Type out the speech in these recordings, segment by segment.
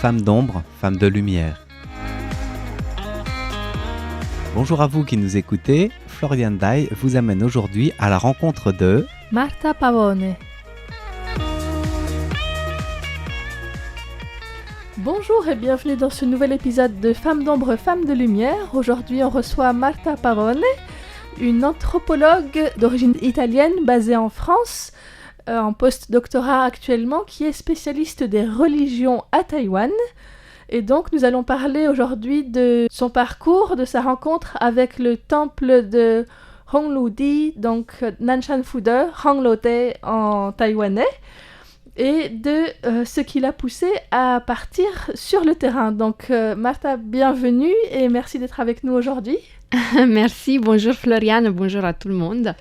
Femmes d'ombre, femmes de lumière. Bonjour à vous qui nous écoutez, Florian Dai vous amène aujourd'hui à la rencontre de Marta Pavone. Bonjour et bienvenue dans ce nouvel épisode de Femmes d'ombre, femmes de lumière. Aujourd'hui on reçoit Marta Pavone, une anthropologue d'origine italienne basée en France, en post-doctorat actuellement, qui est spécialiste des religions à Taïwan. Et donc nous allons parler aujourd'hui de son parcours, de sa rencontre avec le temple de Hongludi, donc Nanshan Fude, Honglote en taïwanais, et de ce qui l'a poussé à partir sur le terrain. Donc Marta, bienvenue et merci d'être avec nous aujourd'hui. Merci, bonjour Floriane, bonjour à tout le monde.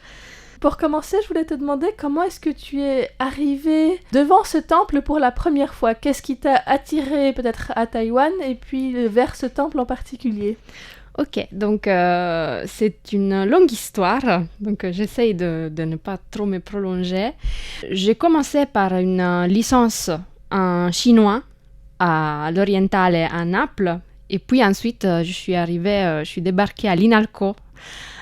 Pour commencer, je voulais te demander comment est-ce que tu es arrivée devant ce temple pour la première fois? Qu'est-ce qui t'a attiré peut-être à Taïwan et puis vers ce temple en particulier? Ok, donc c'est une longue histoire, donc j'essaye de ne pas trop me prolonger. J'ai commencé par une licence en chinois à l'Orientale à Naples, et puis ensuite je suis débarquée à l'INALCO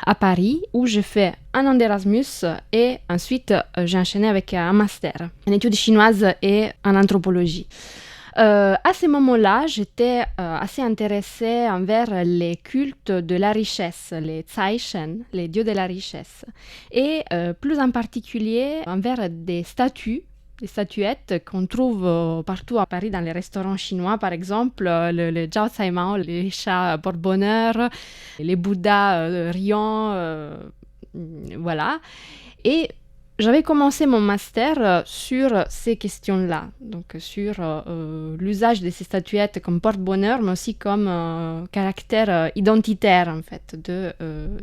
à Paris, où j'ai fait un an d'Erasmus et ensuite j'ai enchaîné avec un master en études chinoises et en anthropologie. À ce moment-là, j'étais assez intéressée envers les cultes de la richesse, les Caishen, les dieux de la richesse, et plus en particulier envers des statuettes qu'on trouve partout à Paris dans les restaurants chinois, par exemple le Zhao Cai Mao, les chats porte-bonheur, les Bouddhas riants, voilà. Et j'avais commencé mon master sur ces questions-là, donc sur l'usage de ces statuettes comme porte-bonheur, mais aussi comme caractère identitaire en fait de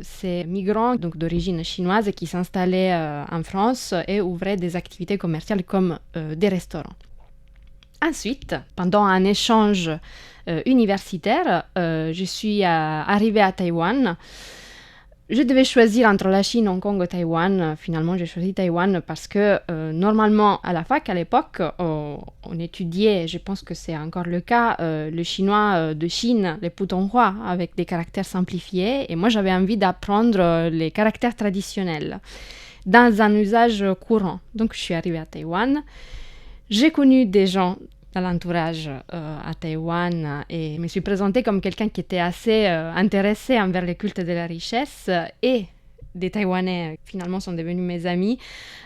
ces migrants donc d'origine chinoise qui s'installaient en France et ouvraient des activités commerciales comme des restaurants. Ensuite, pendant un échange universitaire, je suis arrivée à Taïwan. Je devais choisir entre la Chine, Hong Kong ou Taïwan. Finalement, j'ai choisi Taïwan parce que normalement, à la fac, à l'époque, on étudiait, je pense que c'est encore le cas, le chinois de Chine, les putonghua, avec des caractères simplifiés. Et moi, j'avais envie d'apprendre les caractères traditionnels dans un usage courant. Donc, je suis arrivée à Taïwan. J'ai connu des gens dans l'entourage à Taïwan et me suis présentée comme quelqu'un qui était assez intéressé envers les cultes de la richesse, et des Taïwanais finalement sont devenus mes amis,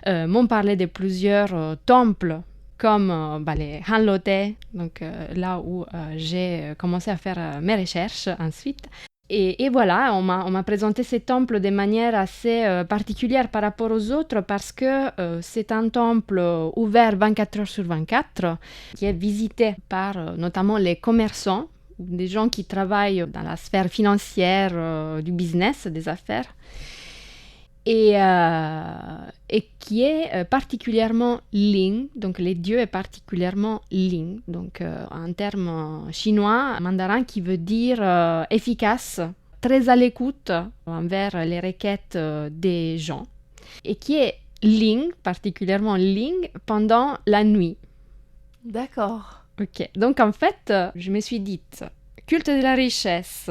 m'ont parlé de plusieurs temples comme les Hanlote, donc là où j'ai commencé à faire mes recherches ensuite. Et voilà, on m'a présenté ces temples de manière assez particulière par rapport aux autres parce que c'est un temple ouvert 24 heures sur 24 qui est visité par notamment les commerçants, des gens qui travaillent dans la sphère financière, du business, des affaires, et qui est particulièrement Ling, donc les dieux est particulièrement Ling, donc en termes chinois, mandarin, qui veut dire efficace, très à l'écoute envers les requêtes des gens, et qui est Ling, particulièrement Ling, pendant la nuit. D'accord. Ok, donc en fait, je me suis dite, culte de la richesse,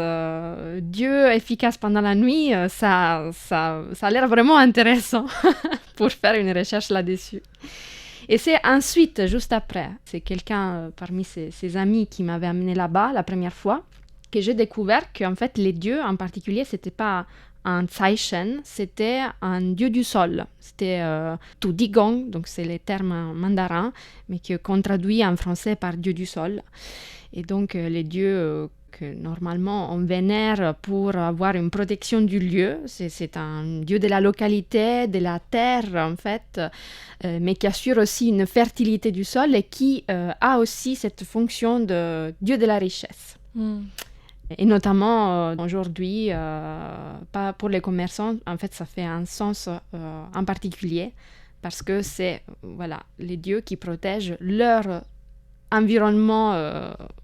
Dieu efficace pendant la nuit, ça a l'air vraiment intéressant pour faire une recherche là-dessus. Et c'est ensuite, juste après, c'est quelqu'un parmi ses amis qui m'avait amené là-bas la première fois, que j'ai découvert qu'en fait les dieux en particulier, c'était pas un Caishen, c'était un dieu du sol. C'était Tu Digong, donc c'est les termes mandarins, mais qu'on traduit en français par dieu du sol. Et donc les dieux que normalement on vénère pour avoir une protection du lieu, c'est un dieu de la localité, de la terre en fait, mais qui assure aussi une fertilité du sol et qui a aussi cette fonction de dieu de la richesse. Et notamment aujourd'hui, pas pour les commerçants, en fait ça fait un sens en particulier parce que c'est les dieux qui protègent leur environnement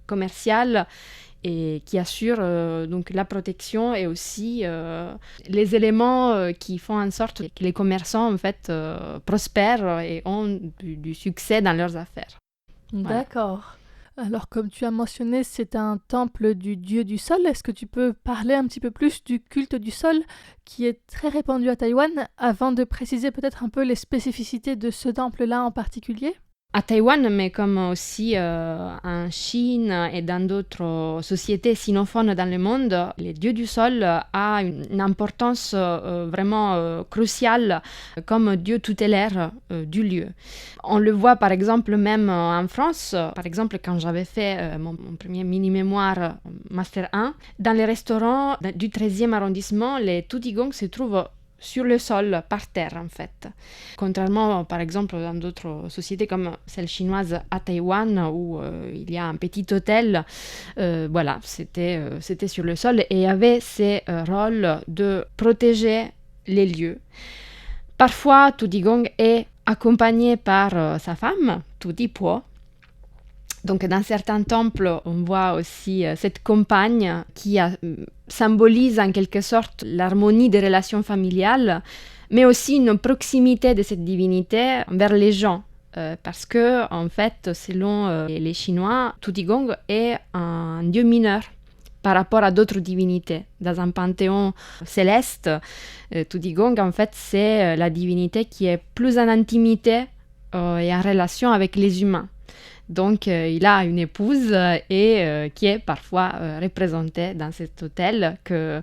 commercial et qui assure donc la protection et aussi les éléments qui font en sorte que les commerçants en fait prospèrent et ont du succès dans leurs affaires. Voilà. D'accord. Alors, comme tu as mentionné, c'est un temple du dieu du sol. Est-ce que tu peux parler un petit peu plus du culte du sol qui est très répandu à Taïwan, avant de préciser peut-être un peu les spécificités de ce temple-là en particulier? À Taïwan, mais comme aussi en Chine et dans d'autres sociétés sinophones dans le monde, les dieux du sol a une importance vraiment cruciale comme dieu tutélaire du lieu. On le voit par exemple même en France, par exemple quand j'avais fait mon premier mini-mémoire Master 1, dans les restaurants du 13e arrondissement, les tutigong se trouvent sur le sol, par terre en fait. Contrairement par exemple dans d'autres sociétés comme celle chinoise à Taïwan où il y a un petit hôtel, voilà, c'était sur le sol et avait ce rôle de protéger les lieux. Parfois, Tutigong est accompagné par sa femme, Tudipo. Donc dans certains temples, on voit aussi cette compagne qui symbolise en quelque sorte l'harmonie des relations familiales, mais aussi une proximité de cette divinité vers les gens. Parce que, en fait, selon les Chinois, Tutigong est un dieu mineur par rapport à d'autres divinités. Dans un panthéon céleste, Tutigong, en fait, c'est la divinité qui est plus en intimité et en relation avec les humains. Donc, il a une épouse et qui est parfois représentée dans cet hôtel que,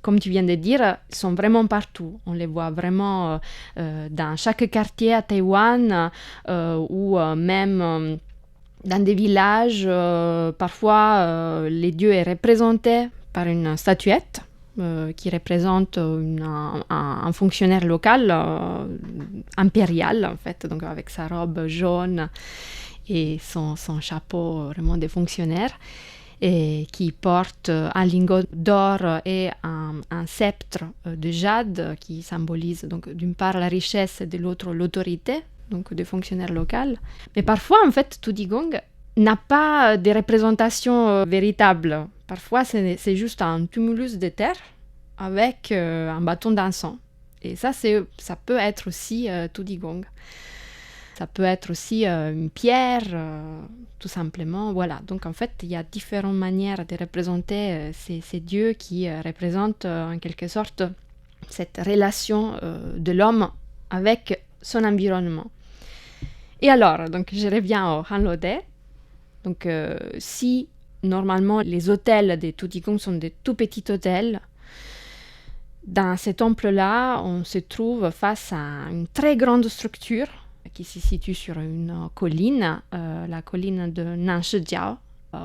comme tu viens de dire, sont vraiment partout. On les voit vraiment dans chaque quartier à Taïwan ou même dans des villages. Parfois, les dieux est représenté par une statuette qui représente un fonctionnaire local, impérial en fait, donc avec sa robe jaune et son chapeau vraiment de fonctionnaire, et qui porte un lingot d'or et un sceptre de jade qui symbolise donc d'une part la richesse et de l'autre l'autorité donc des fonctionnaires locaux. Mais parfois en fait Tutigong n'a pas de représentation véritable. Parfois c'est juste un tumulus de terre avec un bâton d'encens. Et ça peut être aussi Tutigong. Ça peut être aussi une pierre, tout simplement. Voilà. Donc, en fait, il y a différentes manières de représenter ces dieux qui représentent, en quelque sorte, cette relation de l'homme avec son environnement. Et alors, donc, je reviens au Hanlode. Donc, si, normalement, les hôtels des Tutigong sont des tout petits hôtels, dans ces temples-là, on se trouve face à une très grande structure qui se situe sur une colline, la colline de Nanshijiao,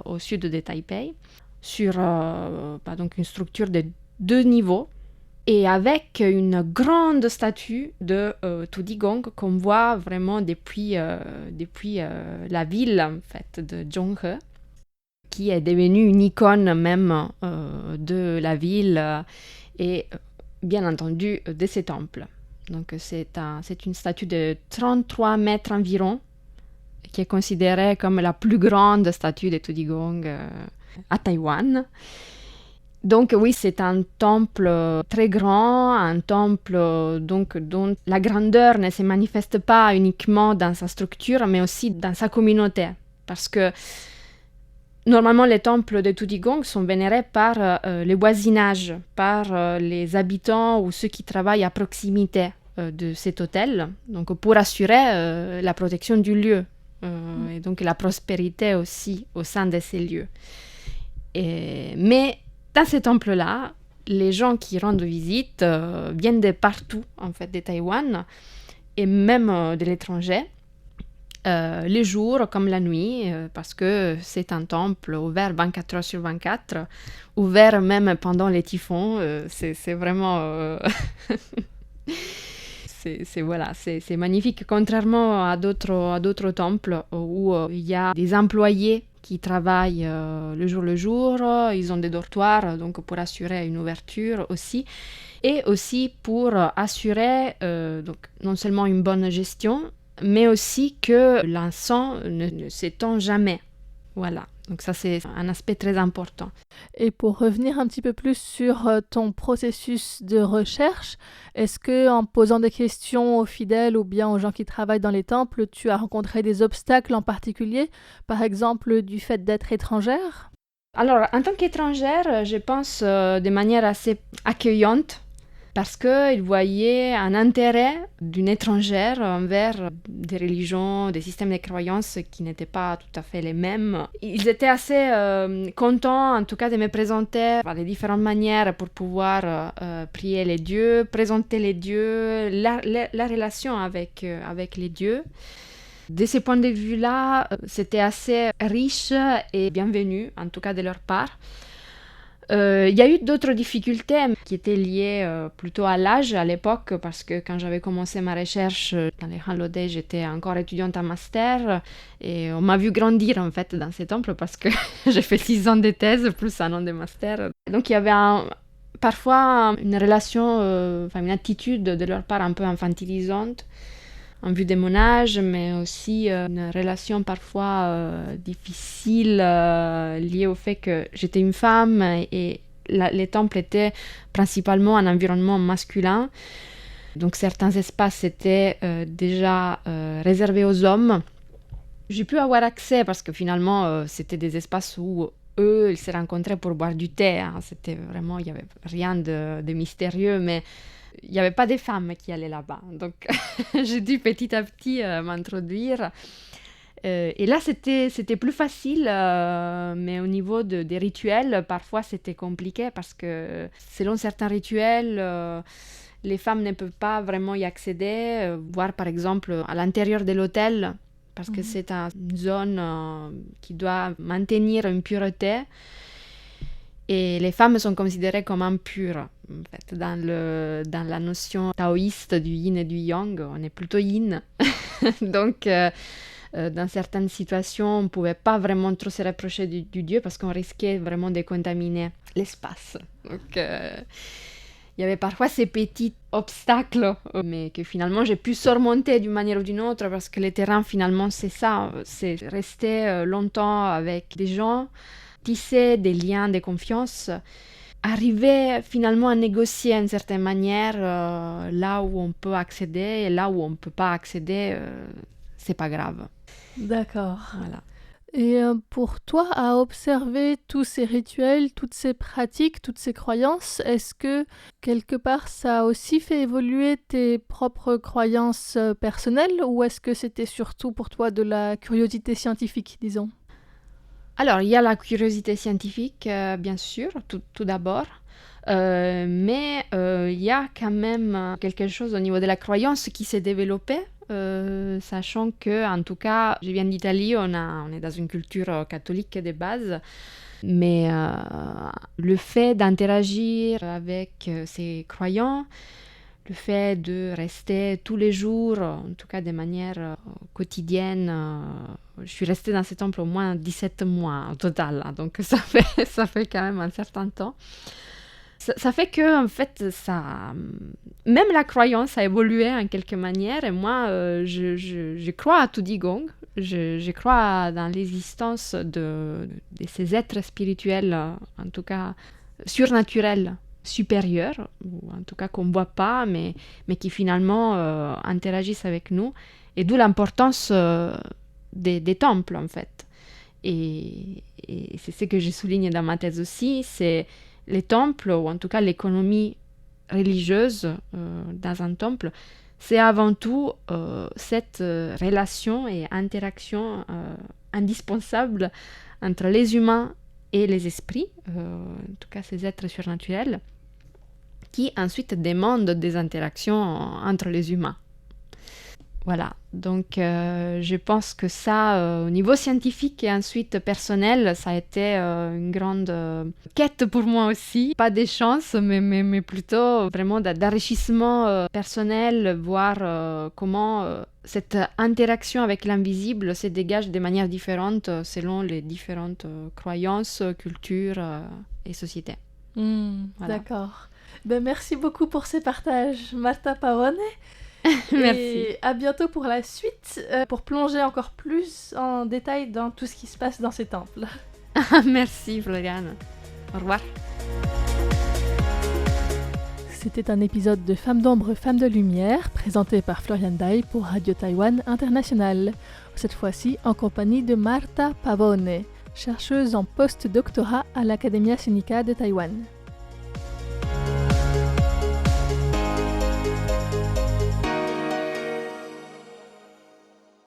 au sud de Taipei, sur donc une structure de 2 niveaux, et avec une grande statue de Tudigong qu'on voit vraiment depuis la ville en fait, de Zhonghe, qui est devenue une icône même de la ville et bien entendu de ces temples. Donc c'est une statue de 33 mètres environ, qui est considérée comme la plus grande statue de Tudigong à Taïwan. Donc oui, c'est un temple très grand, un temple donc, dont la grandeur ne se manifeste pas uniquement dans sa structure, mais aussi dans sa communauté. Parce que normalement, les temples de Tutigong sont vénérés par le voisinage, par les habitants ou ceux qui travaillent à proximité de cet hôtel, donc pour assurer la protection du lieu et donc la prospérité aussi au sein de ces lieux. Mais dans ces temples-là, les gens qui rendent visite viennent de partout, en fait, de Taïwan et même de l'étranger. Les jours comme la nuit, parce que c'est un temple ouvert 24 heures sur 24, ouvert même pendant les typhons. C'est vraiment... c'est magnifique, contrairement à d'autres temples où il y a des employés qui travaillent le jour, ils ont des dortoirs donc pour assurer une ouverture aussi, et aussi pour assurer donc, non seulement une bonne gestion, mais aussi que l'encens ne s'étend jamais. Voilà. Donc ça, c'est un aspect très important. Et pour revenir un petit peu plus sur ton processus de recherche, est-ce que en posant des questions aux fidèles ou bien aux gens qui travaillent dans les temples, tu as rencontré des obstacles en particulier, par exemple du fait d'être étrangère? Alors, en tant qu'étrangère, je pense de manière assez accueillante, parce qu'ils voyaient un intérêt d'une étrangère envers des religions, des systèmes de croyances qui n'étaient pas tout à fait les mêmes. Ils étaient assez contents, en tout cas, de me présenter les différentes manières pour pouvoir prier les dieux, présenter les dieux, la relation avec les dieux. De ce point de vue-là, c'était assez riche et bienvenu, en tout cas de leur part. Il y a eu d'autres difficultés qui étaient liées plutôt à l'âge à l'époque, parce que quand j'avais commencé ma recherche dans les Han Lodai, j'étais encore étudiante en master et on m'a vu grandir en fait dans ces temples parce que j'ai fait 6 ans de thèse plus un an de master. Donc il y avait parfois une relation, une attitude de leur part un peu infantilisante en vue de mon âge, mais aussi une relation parfois difficile liée au fait que j'étais une femme et les temples étaient principalement un environnement masculin. Donc certains espaces étaient déjà réservés aux hommes. J'ai pu avoir accès parce que finalement c'était des espaces où eux, ils se rencontraient pour boire du thé. Hein. C'était vraiment, il n'y avait rien de mystérieux, mais il n'y avait pas des femmes qui allaient là-bas. Donc, j'ai dû petit à petit m'introduire. Et là, c'était plus facile, mais au niveau des rituels, parfois, c'était compliqué parce que selon certains rituels, les femmes ne peuvent pas vraiment y accéder, voire par exemple à l'intérieur de l'hôtel, parce que c'est une zone qui doit maintenir une pureté. Et les femmes sont considérées comme impures. En fait, dans la notion taoïste du yin et du yang, on est plutôt yin. Donc, dans certaines situations, on ne pouvait pas vraiment trop se rapprocher du dieu parce qu'on risquait vraiment de contaminer l'espace. Donc, il y avait parfois ces petits obstacles, mais que finalement j'ai pu surmonter d'une manière ou d'une autre parce que le terrain, finalement, c'est ça. C'est rester longtemps avec des gens, tisser des liens de confiance, arriver finalement à négocier d'une certaine manière là où on peut accéder et là où on ne peut pas accéder, c'est pas grave. D'accord. Voilà. Et pour toi, à observer tous ces rituels, toutes ces pratiques, toutes ces croyances, est-ce que quelque part ça a aussi fait évoluer tes propres croyances personnelles ou est-ce que c'était surtout pour toi de la curiosité scientifique, disons ? Alors, il y a la curiosité scientifique, bien sûr, tout d'abord, mais il y a quand même quelque chose au niveau de la croyance qui s'est développé, sachant que, en tout cas, je viens d'Italie, on est dans une culture catholique de base, mais le fait d'interagir avec ces croyants, le fait de rester tous les jours, en tout cas de manière quotidienne, je suis restée dans ce temple au moins 17 mois au total, hein, donc ça fait quand même un certain temps. Ça fait que, en fait, même la croyance a évolué en quelque manière, et moi, je crois à Tudigong, je crois dans l'existence de ces êtres spirituels, en tout cas surnaturels, supérieurs, ou en tout cas qu'on ne voit pas, mais qui finalement interagissent avec nous, et d'où l'importance des temples, en fait. Et c'est ce que je souligne dans ma thèse aussi, c'est les temples, ou en tout cas l'économie religieuse dans un temple, c'est avant tout cette relation et interaction indispensable entre les humains et les esprits, en tout cas ces êtres surnaturels, qui ensuite demandent des interactions entre les humains. Voilà, donc je pense que ça, au niveau scientifique et ensuite personnel, ça a été une grande quête pour moi aussi. Pas des chances, mais plutôt vraiment d'enrichissement personnel, voir comment cette interaction avec l'invisible se dégage de manière différente selon les différentes croyances, cultures et sociétés. Voilà. D'accord. Ben, merci beaucoup pour ces partages, Marta Pavone. Merci. Et à bientôt pour la suite, pour plonger encore plus en détail dans tout ce qui se passe dans ces temples. Merci Floriane. Au revoir. C'était un épisode de Femmes d'ombre, Femmes de lumière, présenté par Floriane Dai pour Radio Taïwan International. Cette fois-ci en compagnie de Marta Pavone, chercheuse en post-doctorat à l'Academia Sinica de Taïwan.